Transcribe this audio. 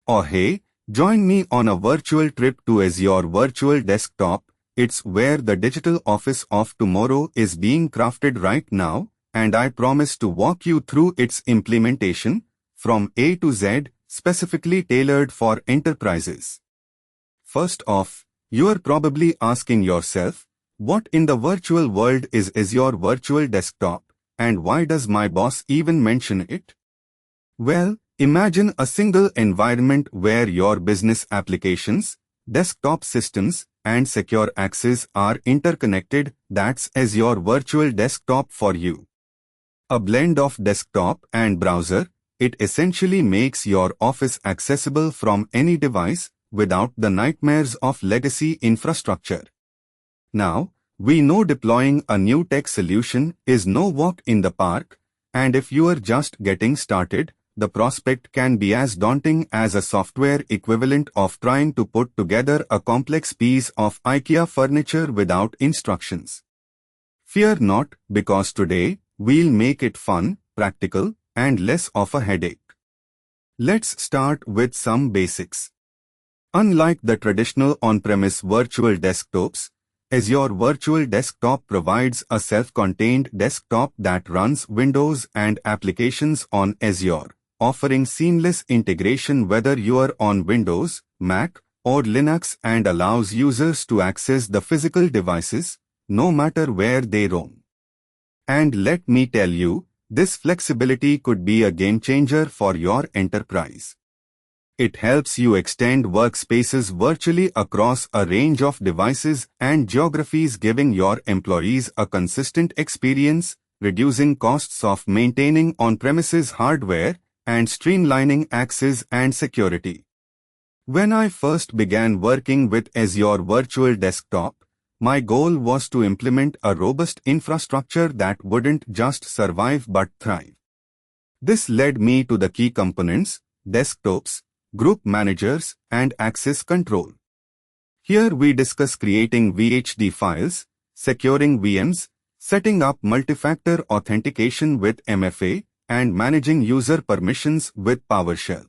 Or hey, join me on a virtual trip to Azure Virtual Desktop. It's where the digital office of tomorrow is being crafted right now, and I promise to walk you through its implementation from A to Z, specifically tailored for enterprises. First off, you're probably asking yourself, what in the virtual world is Azure Virtual Desktop, and why does my boss even mention it? Well, imagine a single environment where your business applications, desktop systems, and secure access are interconnected. That's Azure Virtual Desktop for you. A blend of desktop and browser, it essentially makes your office accessible from any device without the nightmares of legacy infrastructure. Now, we know deploying a new tech solution is no walk in the park, and if you are just getting started, the prospect can be as daunting as a software equivalent of trying to put together a complex piece of IKEA furniture without instructions. Fear not, because today, we'll make it fun, practical, and less of a headache. Let's start with some basics. Unlike the traditional on-premise virtual desktops, Azure Virtual Desktop provides a self-contained desktop that runs Windows and applications on Azure, offering seamless integration whether you are on Windows, Mac, or Linux, and allows users to access the physical devices, no matter where they roam. And let me tell you, this flexibility could be a game changer for your enterprise. It helps you extend workspaces virtually across a range of devices and geographies, giving your employees a consistent experience, reducing costs of maintaining on-premises hardware, and streamlining access and security. When I first began working with Azure Virtual Desktop, my goal was to implement a robust infrastructure that wouldn't just survive but thrive. This led me to the key components: desktops, group managers, and access control. Here we discuss creating VHD files, securing VMs, setting up multi-factor authentication with MFA, and managing user permissions with PowerShell.